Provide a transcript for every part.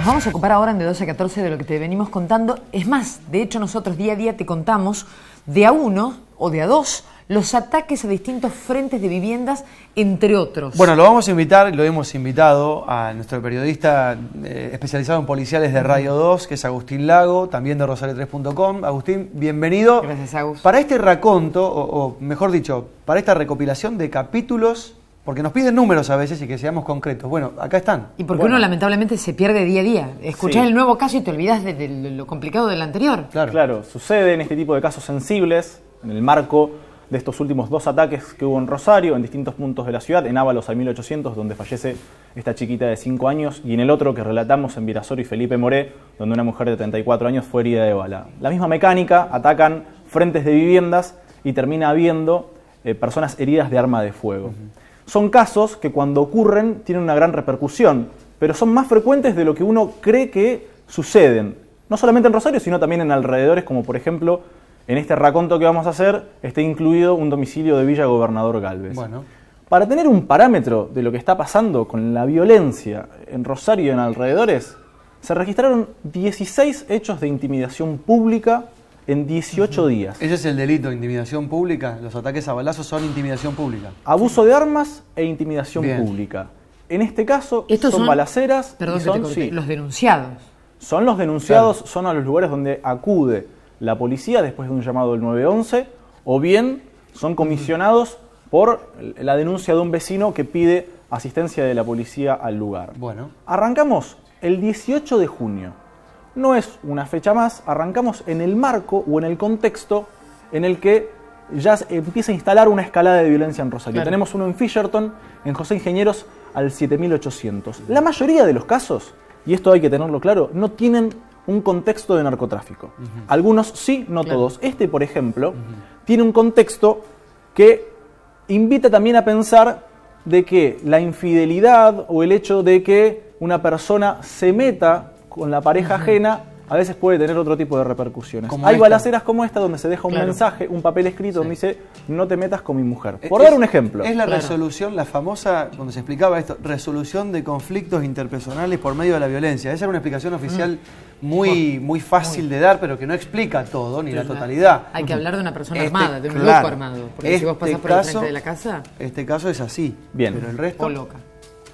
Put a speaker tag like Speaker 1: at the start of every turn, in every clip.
Speaker 1: vamos a ocupar ahora en de 12 a 14 de lo que te venimos contando. Es más, de hecho nosotros día a día te contamos de a uno o de a dos los ataques a distintos frentes de viviendas, entre otros.
Speaker 2: Bueno, lo vamos a invitar, lo hemos invitado a nuestro periodista especializado en policiales de Radio 2, que es Agustín Lago, también de Rosario3.com. Agustín, bienvenido.
Speaker 1: Gracias, Agus.
Speaker 2: Para este raconto, o mejor dicho, para esta recopilación de capítulos, porque nos piden números a veces y que seamos concretos. Bueno, acá están.
Speaker 1: Y porque uno lamentablemente se pierde día a día. Escuchás el nuevo caso y te olvidás de lo complicado del anterior.
Speaker 3: Claro, sucede en este tipo de casos sensibles, en el marco de estos últimos dos ataques que hubo en Rosario, en distintos puntos de la ciudad, en Ábalos al 1800, donde fallece esta chiquita de 5 años, y en el otro que relatamos en Virasoro y Felipe Moré, donde una mujer de 34 años fue herida de bala. La misma mecánica, atacan frentes de viviendas y termina habiendo personas heridas de arma de fuego. Son casos que cuando ocurren tienen una gran repercusión, pero son más frecuentes de lo que uno cree que suceden. No solamente en Rosario, sino también en alrededores, como por ejemplo, en este raconto que vamos a hacer, está incluido un domicilio de Villa Gobernador Galvez.
Speaker 2: Bueno.
Speaker 3: Para tener un parámetro de lo que está pasando con la violencia en Rosario y en alrededores, se registraron 16 hechos de intimidación pública en 18 días.
Speaker 2: Ese es el delito, intimidación pública. Los ataques a balazos son intimidación pública.
Speaker 3: Abuso de armas e intimidación pública. En este caso,
Speaker 1: estos son
Speaker 3: balaceras.
Speaker 1: Perdón, los denunciados.
Speaker 3: Son los denunciados, son a los lugares donde acude la policía después de un llamado del 911, o bien son comisionados por la denuncia de un vecino que pide asistencia de la policía al lugar.
Speaker 2: Bueno.
Speaker 3: Arrancamos el 18 de junio. No es una fecha más, arrancamos en el marco o en el contexto en el que ya empieza a instalar una escalada de violencia en Rosario. Claro. Tenemos uno en Fisherton, en José Ingenieros, al 7800. La mayoría de los casos, y esto hay que tenerlo claro, no tienen un contexto de narcotráfico. Algunos sí, no todos. Este, por ejemplo, tiene un contexto que invita también a pensar de que la infidelidad o el hecho de que una persona se meta con la pareja ajena a veces puede tener otro tipo de repercusiones. Hay balaceras como esta donde se deja un mensaje, un papel escrito donde dice no te metas con mi mujer. Por dar un ejemplo.
Speaker 2: Es la resolución, la famosa, cuando se explicaba esto, resolución de conflictos interpersonales por medio de la violencia. Esa era una explicación oficial muy fácil de dar, pero que no explica todo, ni la totalidad.
Speaker 1: Hay que hablar de una persona armada, de un grupo armado. Porque si vos pasás por el frente de la casa...
Speaker 2: Este caso es así.
Speaker 3: Bien.
Speaker 2: Pero el resto...
Speaker 1: O loca.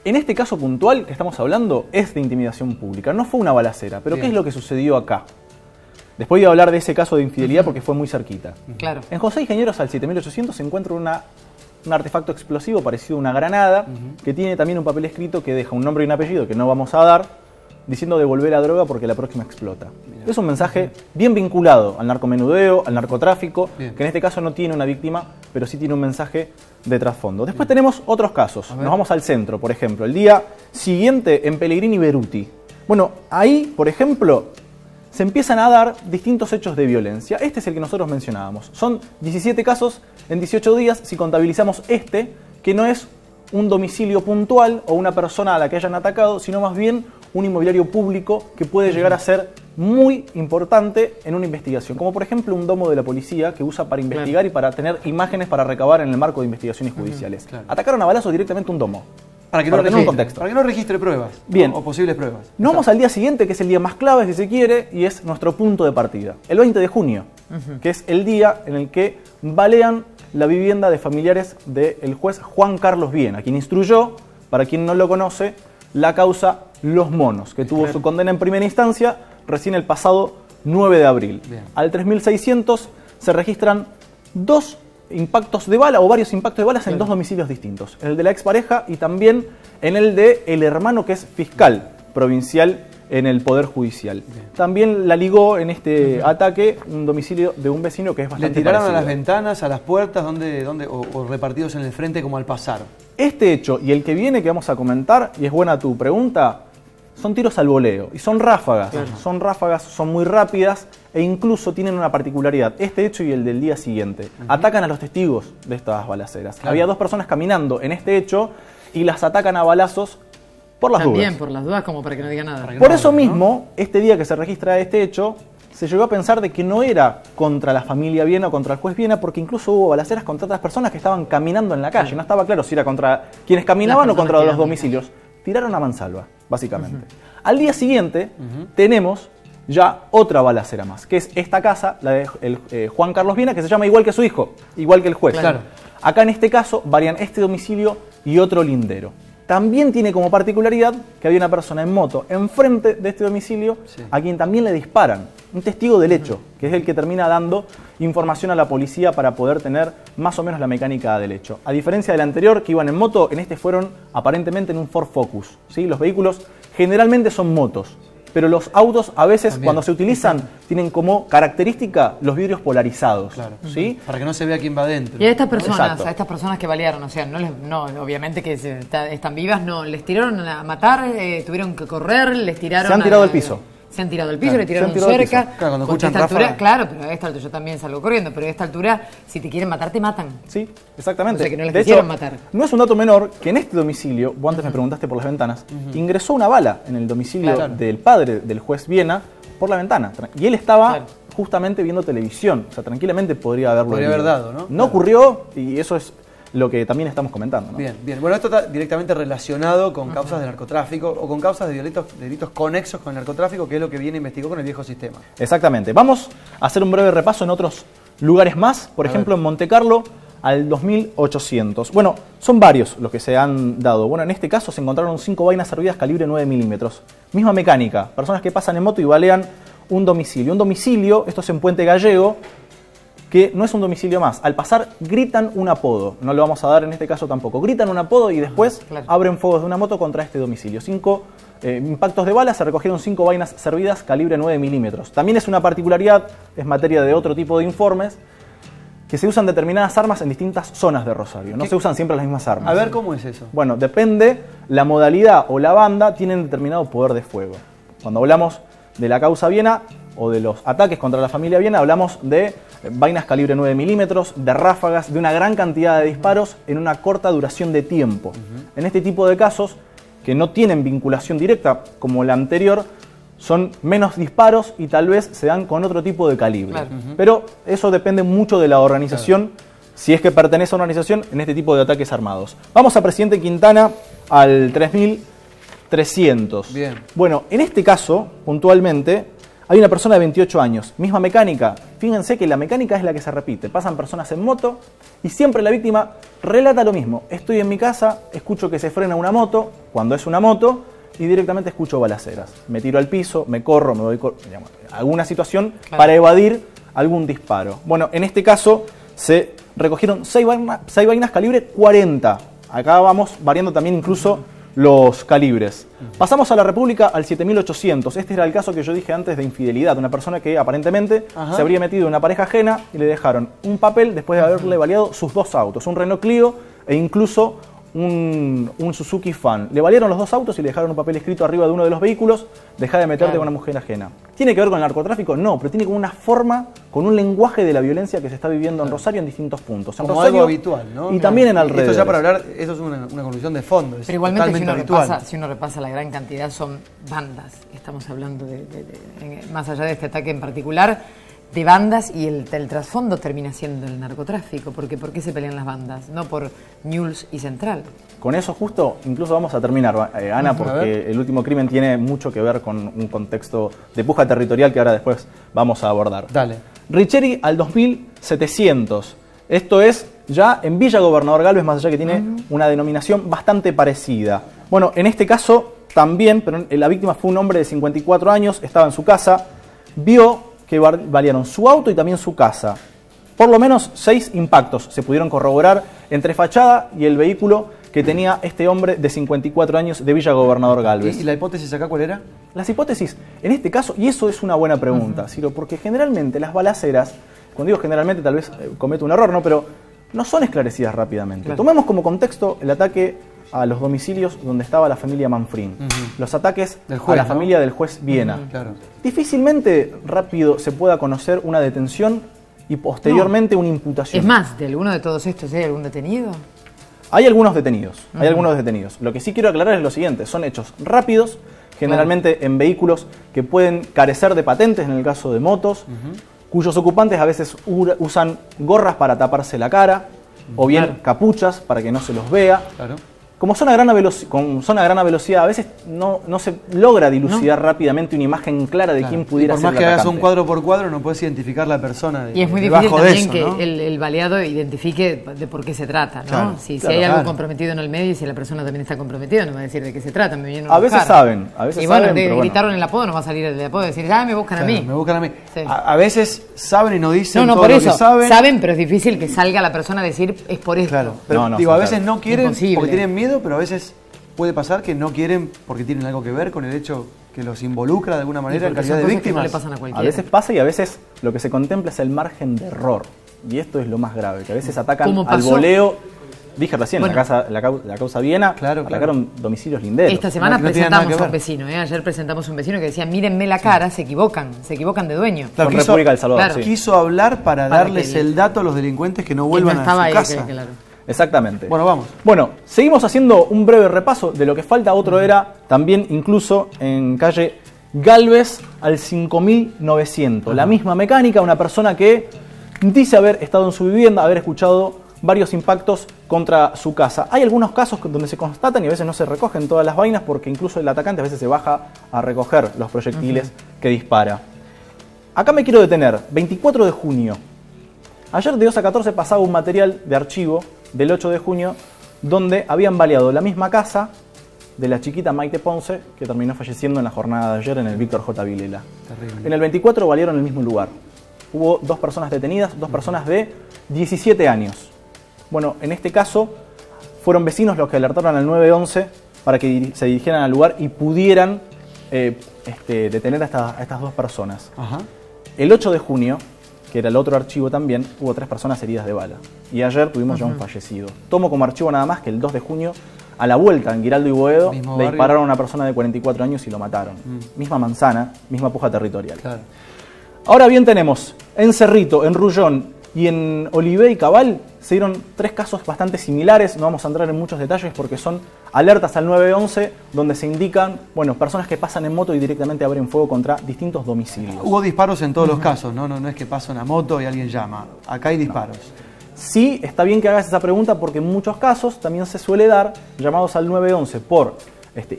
Speaker 3: En este caso puntual que estamos hablando es de intimidación pública, no fue una balacera, pero ¿qué es lo que sucedió acá? Después voy a hablar de ese caso de infidelidad porque fue muy cerquita.
Speaker 1: Claro.
Speaker 3: En José Ingenieros al 7800 se encuentra un artefacto explosivo parecido a una granada que tiene también un papel escrito que deja un nombre y un apellido que no vamos a dar, diciendo devolver la droga porque la próxima explota. Es un mensaje bien vinculado al narcomenudeo, al narcotráfico, que en este caso no tiene una víctima, pero sí tiene un mensaje de trasfondo. Después tenemos otros casos. Nos vamos al centro, por ejemplo, el día siguiente en Pellegrini y Beruti. Bueno, ahí, por ejemplo, se empiezan a dar distintos hechos de violencia. Este es el que nosotros mencionábamos. Son 17 casos en 18 días si contabilizamos este, que no es un domicilio puntual o una persona a la que hayan atacado, sino más bien un inmobiliario público que puede llegar a ser muy importante en una investigación, como por ejemplo un domo de la policía que usa para investigar y para tener imágenes para recabar en el marco de investigaciones judiciales. Atacaron a balazos directamente un domo. Para que
Speaker 2: no registre pruebas.
Speaker 3: Bien.
Speaker 2: O posibles pruebas.
Speaker 3: Nos vamos al día siguiente, que es el día más clave, si se quiere, y es nuestro punto de partida. El 20 de junio, que es el día en el que balean la vivienda de familiares del juez Juan Carlos Bien, a quien instruyó, para quien no lo conoce, la causa Los Monos, que tuvo su condena en primera instancia recién el pasado 9 de abril. Al 3600 se registran dos impactos de bala o varios impactos de balas en dos domicilios distintos. En el de la expareja y también en el de el hermano que es fiscal provincial en el Poder Judicial. También la ligó en este ataque un domicilio de un vecino que es bastante
Speaker 2: ¿Le tiraron
Speaker 3: parecido.
Speaker 2: a las ventanas, a las puertas, o repartidos en el frente como al pasar?
Speaker 3: Este hecho y el que viene que vamos a comentar, y es buena tu pregunta, son tiros al voleo y son ráfagas. Son ráfagas, son muy rápidas e incluso tienen una particularidad. Este hecho y el del día siguiente atacan a los testigos de estas balaceras. Había dos personas caminando en este hecho y las atacan a balazos por las dudas.
Speaker 1: También por las dudas, como para que no diga nada.
Speaker 3: Por eso mismo, este día que se registra este hecho, se llegó a pensar de que no era contra la familia Viena o contra el juez Viena, porque incluso hubo balaceras contra otras personas que estaban caminando en la calle. No estaba claro si era contra quienes caminaban o contra los domicilios. Tiraron a mansalva, básicamente. Al día siguiente tenemos ya otra balacera más, que es esta casa, la de Juan Carlos Viena, que se llama igual que su hijo, igual que el juez.
Speaker 2: Claro.
Speaker 3: Acá en este caso varían este domicilio y otro lindero. También tiene como particularidad que había una persona en moto enfrente de este domicilio a quien también le disparan. Un testigo del hecho, que es el que termina dando información a la policía para poder tener más o menos la mecánica del hecho. A diferencia del anterior, que iban en moto, en este fueron aparentemente en un Ford Focus, ¿sí? Los vehículos generalmente son motos, pero los autos a veces cuando se utilizan tienen como característica los vidrios polarizados, ¿sí?
Speaker 2: Para que no se vea quién va adentro.
Speaker 1: Y a estas personas,
Speaker 3: Exacto.
Speaker 1: que balearon, o sea, obviamente que están vivas, no, les tiraron a matar, tuvieron que correr, les tiraron.
Speaker 3: Se han tirado al piso.
Speaker 1: Se han tirado al piso, le tiraron
Speaker 3: se han tirado al
Speaker 1: cerca.
Speaker 3: piso.
Speaker 2: Claro, cuando
Speaker 1: Porque a
Speaker 2: escuchan
Speaker 1: esta altura,
Speaker 2: ráfaga.
Speaker 1: claro, pero a esta altura yo también salgo corriendo, pero a esta altura, si te quieren matar, te matan.
Speaker 3: Sí, exactamente.
Speaker 1: O sea, que no les
Speaker 3: De
Speaker 1: quisieron
Speaker 3: hecho,
Speaker 1: matar.
Speaker 3: no es un dato menor que en este domicilio, vos antes me preguntaste por las ventanas, ingresó una bala en el domicilio
Speaker 2: Claro.
Speaker 3: del padre del juez Viena por la ventana. Y él estaba justamente viendo televisión. O sea, tranquilamente podría haberlo
Speaker 2: Podría
Speaker 3: herido.
Speaker 2: haber dado, ¿no?
Speaker 3: No
Speaker 2: Claro.
Speaker 3: ocurrió y eso es lo que también estamos comentando, ¿no?
Speaker 2: Bien, bien. Bueno, esto está directamente relacionado con causas de narcotráfico o con causas de delitos conexos con el narcotráfico, que es lo que viene investigó con el viejo sistema.
Speaker 3: Exactamente. Vamos a hacer un breve repaso en otros lugares más. Por ejemplo, en Monte Carlo, al 2800. Bueno, son varios los que se han dado. Bueno, en este caso se encontraron 5 vainas servidas calibre 9 milímetros. Misma mecánica. Personas que pasan en moto y balean un domicilio. Un domicilio, esto es en Puente Gallego, que no es un domicilio más. Al pasar gritan un apodo. No lo vamos a dar en este caso tampoco. Gritan un apodo y después abren fuegos de una moto contra este domicilio. 5 impactos de bala, se recogieron 5 vainas servidas calibre 9 milímetros. También es una particularidad, es materia de otro tipo de informes, que se usan determinadas armas en distintas zonas de Rosario. No se usan siempre las mismas armas.
Speaker 2: A ver, ¿cómo es eso?
Speaker 3: Bueno, depende, la modalidad o la banda tienen determinado poder de fuego. Cuando hablamos de la causa Viena o de los ataques contra la familia Viena, hablamos de vainas calibre 9 milímetros, de ráfagas, de una gran cantidad de disparos en una corta duración de tiempo. En este tipo de casos, que no tienen vinculación directa como la anterior, son menos disparos y tal vez se dan con otro tipo de calibre.
Speaker 1: Claro.
Speaker 3: Pero eso depende mucho de la organización, si es que pertenece a una organización en este tipo de ataques armados. Vamos a Presidente Quintana al 3300.
Speaker 2: Bien.
Speaker 3: Bueno, en este caso, puntualmente, hay una persona de 28 años, misma mecánica. Fíjense que la mecánica es la que se repite. Pasan personas en moto y siempre la víctima relata lo mismo. Estoy en mi casa, escucho que se frena una moto, cuando es una moto, y directamente escucho balaceras. Me tiro al piso, me corro, me doy alguna situación para evadir algún disparo. Bueno, en este caso se recogieron 6 vainas calibre 40. Acá vamos variando también incluso los calibres. Pasamos a la República al 7800. Este era el caso que yo dije antes de infidelidad. Una persona que aparentemente se habría metido en una pareja ajena y le dejaron un papel después de haberle baleado sus 2 autos. Un Renault Clio e incluso un Suzuki Fan. Le valieron los 2 autos y le dejaron un papel escrito arriba de uno de los vehículos: deja de meterte con una mujer ajena. ¿Tiene que ver con el narcotráfico? No, pero tiene como una forma, con un lenguaje de la violencia que se está viviendo en Rosario en distintos puntos. En
Speaker 2: Como
Speaker 3: Rosario,
Speaker 2: algo habitual, ¿no?
Speaker 3: Y también en alrededor.
Speaker 2: Esto ya para hablar, eso es una conclusión de fondo. Es
Speaker 1: Pero igualmente
Speaker 2: totalmente
Speaker 1: si uno repasa la gran cantidad, son bandas. Estamos hablando más allá de este ataque en particular, de bandas, y el trasfondo termina siendo el narcotráfico. Porque ¿por qué se pelean las bandas? No por Newell's y Central.
Speaker 3: Con eso justo, incluso vamos a terminar, Ana, porque el último crimen tiene mucho que ver con un contexto de puja territorial que ahora después vamos a abordar.
Speaker 2: Dale.
Speaker 3: Richeri al 2700. Esto es ya en Villa Gobernador Galvez, más allá que tiene una denominación bastante parecida. Bueno, en este caso también, pero la víctima fue un hombre de 54 años, estaba en su casa, vio que balearon su auto y también su casa. Por lo menos 6 impactos se pudieron corroborar entre fachada y el vehículo que tenía este hombre de 54 años de Villa Gobernador Galvez.
Speaker 2: ¿Y la hipótesis acá cuál era?
Speaker 3: Las hipótesis, en este caso, y eso es una buena pregunta, Ciro, porque generalmente las balaceras, cuando digo generalmente tal vez cometo un error, ¿no? Pero no son esclarecidas rápidamente.
Speaker 1: Claro.
Speaker 3: Tomemos como contexto el ataque a los domicilios donde estaba la familia Manfrín, los ataques
Speaker 2: Del juez,
Speaker 3: a la
Speaker 2: ¿no?
Speaker 3: familia del juez Viena.
Speaker 2: Claro.
Speaker 3: Difícilmente rápido se pueda conocer una detención y posteriormente una imputación.
Speaker 1: Es más, ¿de alguno de todos estos hay algún detenido?
Speaker 3: Hay algunos detenidos, Lo que sí quiero aclarar es lo siguiente: son hechos rápidos, generalmente en vehículos que pueden carecer de patentes, en el caso de motos, cuyos ocupantes a veces usan gorras para taparse la cara, o bien capuchas para que no se los vea.
Speaker 2: Claro.
Speaker 3: Como son a gran velocidad, a veces no se logra dilucidar rápidamente una imagen clara de quién pudiera ser el atacante.
Speaker 2: Por más que hagas un cuadro por cuadro, no puedes identificar la persona.
Speaker 1: Y es muy difícil también que el baleado identifique de por qué se trata, ¿no?
Speaker 2: Claro,
Speaker 1: si hay algo comprometido en el medio y si la persona también está comprometida, no va a decir de qué se trata, me vienen
Speaker 3: a veces saben,
Speaker 1: y bueno, gritaron el apodo, no va a salir el apodo, decir, me buscan a mí.
Speaker 2: Me buscan a mí.
Speaker 1: Sí.
Speaker 2: A veces saben y no dicen
Speaker 1: No,
Speaker 2: todo
Speaker 1: por
Speaker 2: lo
Speaker 1: eso,
Speaker 2: que saben.
Speaker 1: saben, pero es difícil que salga la persona a decir, es por esto.
Speaker 2: Claro, pero digo, a veces no quieren
Speaker 1: Imposible.
Speaker 2: porque tienen miedo, pero a veces puede pasar que no quieren porque tienen algo que ver con el hecho que los involucra de alguna manera en calidad de víctimas.
Speaker 1: No le pasan a cualquiera.
Speaker 3: A veces pasa y a veces lo que se contempla es el margen de error. Y esto es lo más grave, que a veces atacan al voleo. Dije recién, la causa Viena, atacaron domicilios linderos.
Speaker 1: Esta semana presentamos a un vecino, ayer presentamos a un vecino que decía, mírenme la cara, se equivocan de dueño.
Speaker 3: Claro, República del Salvador.
Speaker 2: Quiso hablar para darles el dato a los delincuentes que no vuelvan a su casa.
Speaker 3: Exactamente.
Speaker 2: Bueno, vamos.
Speaker 3: Bueno, seguimos haciendo un breve repaso de lo que falta. Otro era también incluso en calle Galvez al 5900. La misma mecánica, una persona que dice haber estado en su vivienda, haber escuchado varios impactos contra su casa. Hay algunos casos donde se constatan y a veces no se recogen todas las vainas porque incluso el atacante a veces se baja a recoger los proyectiles que dispara. Acá me quiero detener. 24 de junio. Ayer de 2 a 14 pasaba un material de archivo del 8 de junio donde habían baleado la misma casa de la chiquita Maite Ponce que terminó falleciendo en la jornada de ayer en el Víctor J. Vilela. Terrible. En el 24 balearon el mismo lugar. Hubo 2 personas detenidas, 2 personas de 17 años. Bueno, en este caso fueron vecinos los que alertaron al 911 para que se dirigieran al lugar y pudieran detener a estas 2 personas. Ajá. El 8 de junio, que era el otro archivo también, hubo 3 personas heridas de bala. Y ayer tuvimos ya un fallecido. Tomo como archivo nada más que el 2 de junio, a la vuelta en Giraldo y Boedo, le dispararon a una persona de 44 años y lo mataron. Misma manzana, misma puja territorial. Claro. Ahora bien tenemos en Cerrito, en Rullón y en Olivé y Cabal se dieron 3 casos bastante similares. No vamos a entrar en muchos detalles porque son alertas al 911 donde se indican, personas que pasan en moto y directamente abren fuego contra distintos domicilios.
Speaker 2: Hubo disparos en todos los casos, no es que pasa una moto y alguien llama. Acá hay disparos.
Speaker 3: Sí, está bien que hagas esa pregunta porque en muchos casos también se suele dar llamados al 911 por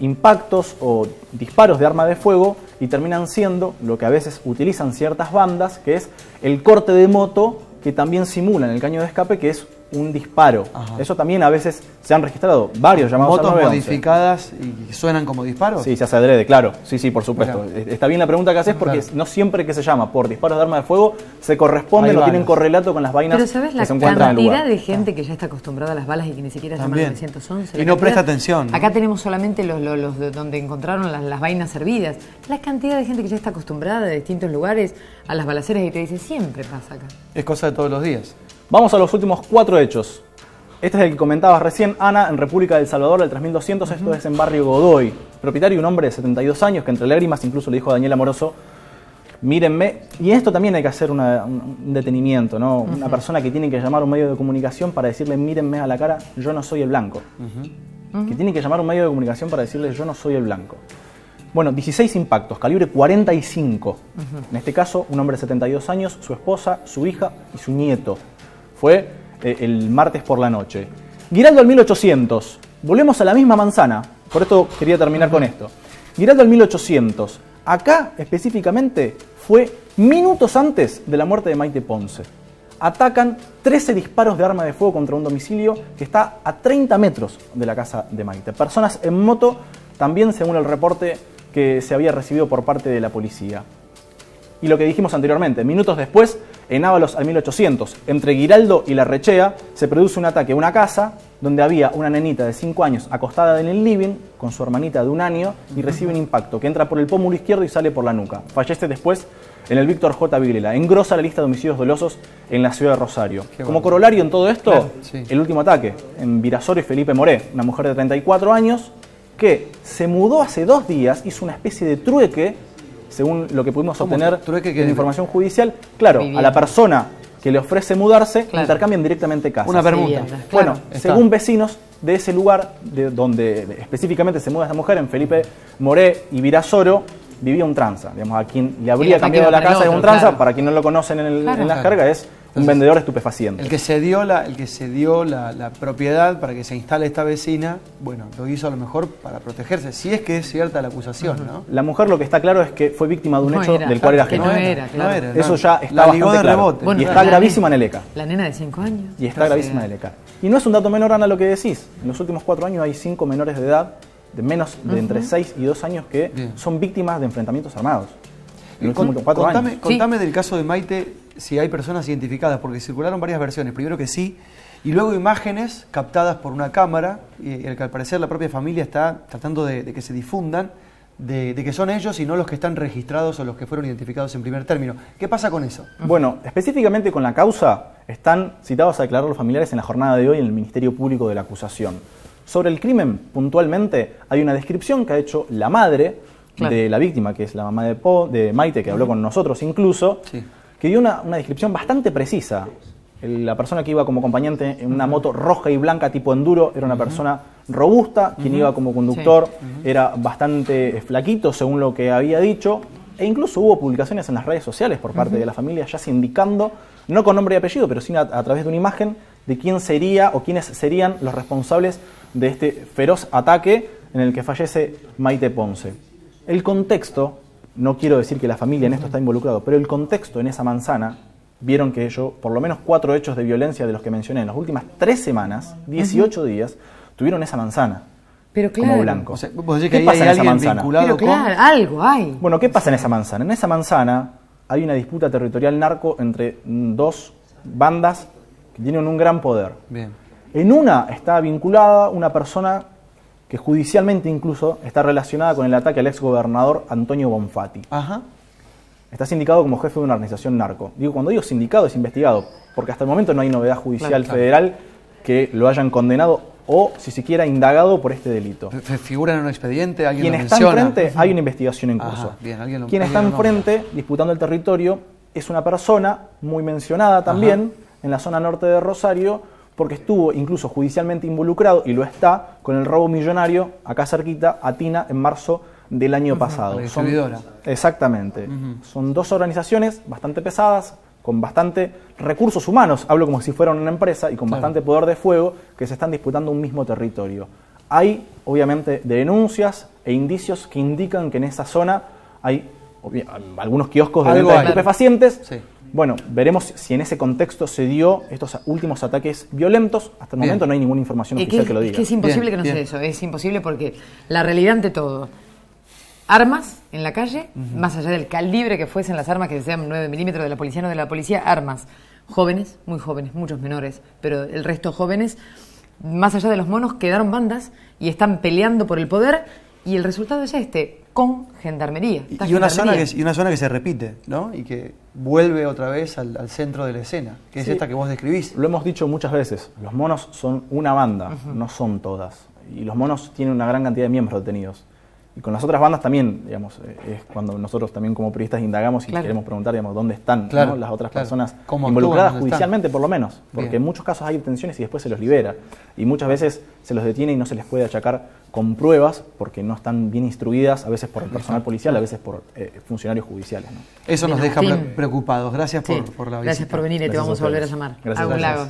Speaker 3: impactos o disparos de arma de fuego y terminan siendo lo que a veces utilizan ciertas bandas, que es el corte de moto que también simula en el caño de escape, que es un disparo. Ajá. Eso también a veces se han registrado varios llamados
Speaker 2: al
Speaker 3: 911.
Speaker 2: ¿Motos modificadas y suenan como disparos?
Speaker 3: Sí, se hace adrede, claro. Sí, por supuesto. Claro. Está bien la pregunta que haces porque no siempre que se llama por disparos de arma de fuego se corresponde, no tienen correlato con las vainas que se encuentran en el lugar.
Speaker 1: Pero ¿sabes la cantidad de gente que ya está acostumbrada a las balas y que ni siquiera llama al 911?
Speaker 2: Y no presta atención, ¿no?
Speaker 1: Acá tenemos solamente los donde encontraron las vainas servidas. La cantidad de gente que ya está acostumbrada de distintos lugares a las balaceras y te dice, siempre pasa acá.
Speaker 2: Es cosa de todos los días.
Speaker 3: Vamos a los últimos 4 hechos. Este es el que comentabas recién, Ana, en República del Salvador, del 3200, esto es en Barrio Godoy. Propietario, un hombre de 72 años, que entre lágrimas incluso le dijo a Daniel Amoroso, mírenme. Y en esto también hay que hacer un detenimiento, ¿no? Una persona que tiene que llamar a un medio de comunicación para decirle, mírenme a la cara, yo no soy el blanco. Que tiene que llamar a un medio de comunicación para decirle, yo no soy el blanco. Bueno, 16 impactos, calibre 45. En este caso, un hombre de 72 años, su esposa, su hija y su nieto. Fue el martes por la noche. Giraldo al 1800. Volvemos a la misma manzana. Por esto quería terminar con esto. Giraldo al 1800. Acá específicamente fue minutos antes de la muerte de Maite Ponce. Atacan 13 disparos de arma de fuego contra un domicilio que está a 30 metros de la casa de Maite. Personas en moto, también según el reporte que se había recibido por parte de la policía. Y lo que dijimos anteriormente, minutos después, en Ábalos al 1800, entre Giraldo y Larrechea, se produce un ataque a una casa donde había una nenita de 5 años acostada en el living con su hermanita de 1 año y recibe un impacto que entra por el pómulo izquierdo y sale por la nuca. Fallece después en el Víctor J. Vilela. Engrosa la lista de homicidios dolosos en la ciudad de Rosario. Como corolario en todo esto, el último ataque en Virasoro y Felipe Moré, una mujer de 34 años que se mudó hace 2 días, hizo una especie de trueque, según lo que pudimos obtener de información judicial. Claro, a la persona que le ofrece mudarse, intercambian directamente casas.
Speaker 2: Una permuta.
Speaker 3: Bueno, según vecinos de ese lugar, de donde específicamente se muda esta mujer, en Felipe Moré y Virasoro, vivía un tranza. Digamos, a quien le habría cambiado la casa de un tranza, para quien no lo conocen en la jerga, es un vendedor estupefaciente.
Speaker 2: El que se dio la propiedad para que se instale esta vecina, bueno, lo hizo a lo mejor para protegerse, si es que es cierta la acusación, ¿no?
Speaker 3: La mujer lo que está claro es que fue víctima de un
Speaker 1: No
Speaker 3: hecho
Speaker 1: era,
Speaker 3: del cual era
Speaker 1: que
Speaker 3: ajeno.
Speaker 1: no era, claro.
Speaker 3: Eso ya está
Speaker 2: La ligó
Speaker 3: bastante
Speaker 2: de
Speaker 3: claro.
Speaker 2: rebote.
Speaker 3: Y está
Speaker 1: la
Speaker 3: gravísima
Speaker 1: nena-
Speaker 3: en el ECA.
Speaker 1: La nena de 5 años.
Speaker 3: Y está gravísima en el ECA. Y no es un dato menor, Ana, lo que decís. En los últimos 4 años hay 5 menores de edad, de menos de entre 6 y 2 años, que
Speaker 2: Bien.
Speaker 3: son víctimas de enfrentamientos armados. En los
Speaker 2: Con-
Speaker 3: últimos 4 años.
Speaker 2: Contame del caso de Maite, si hay personas identificadas, porque circularon varias versiones. Primero que sí, y luego imágenes captadas por una cámara, y al que al parecer la propia familia está tratando de que se difundan, de que son ellos y no los que están registrados o los que fueron identificados en primer término. ¿Qué pasa con eso?
Speaker 3: Bueno, específicamente con la causa, están citados a declarar los familiares en la jornada de hoy en el Ministerio Público de la Acusación. Sobre el crimen, puntualmente, hay una descripción que ha hecho la madre de la víctima, que es la mamá de Maite, que habló con nosotros incluso,
Speaker 2: Sí.
Speaker 3: que dio una descripción bastante precisa. La persona que iba como acompañante en una moto roja y blanca tipo enduro era una persona robusta, quien iba como conductor era bastante flaquito según lo que había dicho, e incluso hubo publicaciones en las redes sociales por parte de la familia ya se indicando, no con nombre y apellido, pero sí a través de una imagen de quién sería o quiénes serían los responsables de este feroz ataque en el que fallece Maite Ponce. El contexto, no quiero decir que la familia en esto está involucrado, pero el contexto en esa manzana, vieron que yo, por lo menos 4 hechos de violencia de los que mencioné en las últimas 3 semanas, 18 días, tuvieron esa manzana
Speaker 1: Pero claro.
Speaker 3: como blanco.
Speaker 2: O sea, vos decís que
Speaker 3: ¿Qué
Speaker 2: ahí
Speaker 3: pasa
Speaker 2: hay
Speaker 3: en esa
Speaker 2: alguien
Speaker 3: manzana?
Speaker 2: vinculado
Speaker 1: Pero claro, algo hay.
Speaker 3: Bueno, ¿qué pasa en esa manzana? En esa manzana hay una disputa territorial narco entre 2 bandas que tienen un gran poder.
Speaker 2: Bien.
Speaker 3: En una está vinculada una persona que judicialmente incluso está relacionada con el ataque al exgobernador Antonio Bonfatti.
Speaker 2: Ajá.
Speaker 3: Está sindicado como jefe de una organización narco. Digo, cuando digo sindicado es investigado, porque hasta el momento no hay novedad judicial
Speaker 2: Claro.
Speaker 3: federal que lo hayan condenado o, si siquiera, indagado por este delito.
Speaker 2: ¿Figura en un expediente? ¿Alguien
Speaker 3: Quien
Speaker 2: lo
Speaker 3: está
Speaker 2: menciona?
Speaker 3: enfrente, hay una investigación en
Speaker 2: Ajá,
Speaker 3: curso.
Speaker 2: bien, alguien lo-
Speaker 3: Quien está
Speaker 2: alguien lo nombra.
Speaker 3: enfrente, disputando el territorio, es una persona muy mencionada también en la zona norte de Rosario, porque estuvo incluso judicialmente involucrado, y lo está, con el robo millonario, acá cerquita, a Tina, en marzo del año pasado.
Speaker 2: la distribuidora.
Speaker 3: Exactamente. Son 2 organizaciones bastante pesadas, con bastante recursos humanos, hablo como si fueran una empresa, y con bastante poder de fuego, que se están disputando un mismo territorio. Hay, obviamente, denuncias e indicios que indican que en esa zona hay algunos kioscos de
Speaker 2: Algo
Speaker 3: venta de
Speaker 2: hay.
Speaker 3: estupefacientes.
Speaker 2: Sí.
Speaker 3: Bueno, veremos si en ese contexto se dio estos últimos ataques violentos. Hasta el
Speaker 2: Bien.
Speaker 3: momento no hay ninguna información oficial que lo diga.
Speaker 1: Es que es imposible
Speaker 2: Bien,
Speaker 1: que no
Speaker 2: bien.
Speaker 1: sea eso, es imposible porque la realidad ante todo, armas en la calle, más allá del calibre que fuesen las armas, que sean 9 milímetros de la policía, no de la policía, armas jóvenes, muy jóvenes, muchos menores, pero el resto jóvenes, más allá de los monos, quedaron bandas y están peleando por el poder y el resultado es este, con gendarmería. Está
Speaker 2: Y una zona
Speaker 1: gendarmería.
Speaker 2: que se repite, ¿no? Y que vuelve otra vez al centro de la escena, que es
Speaker 3: Sí.
Speaker 2: esta que vos describís.
Speaker 3: Lo hemos dicho muchas veces, los monos son una banda, no son todas. Y los monos tienen una gran cantidad de miembros detenidos. Y con las otras bandas también, digamos, es cuando nosotros también como periodistas indagamos y
Speaker 1: Claro.
Speaker 3: queremos preguntar, digamos, dónde están,
Speaker 2: Claro,
Speaker 3: ¿no? Las otras
Speaker 2: claro.
Speaker 3: personas
Speaker 2: ¿Cómo
Speaker 3: involucradas
Speaker 2: actúan? ¿Dónde
Speaker 3: judicialmente, por lo menos. Porque
Speaker 2: Bien.
Speaker 3: en muchos casos hay detenciones y después se los libera. Y muchas veces se los detiene y no se les puede achacar con pruebas porque no están bien instruidas, a veces por el personal policial, a veces por funcionarios judiciales, ¿no?
Speaker 2: Eso nos
Speaker 1: Bien,
Speaker 2: deja
Speaker 1: Agustín.
Speaker 2: preocupados. Gracias
Speaker 1: Sí,
Speaker 2: por la visita.
Speaker 1: gracias por venir y te
Speaker 3: Gracias
Speaker 1: vamos
Speaker 3: a
Speaker 1: a volver a
Speaker 3: ustedes.
Speaker 1: llamar.
Speaker 3: Gracias.
Speaker 1: Agus Lagos.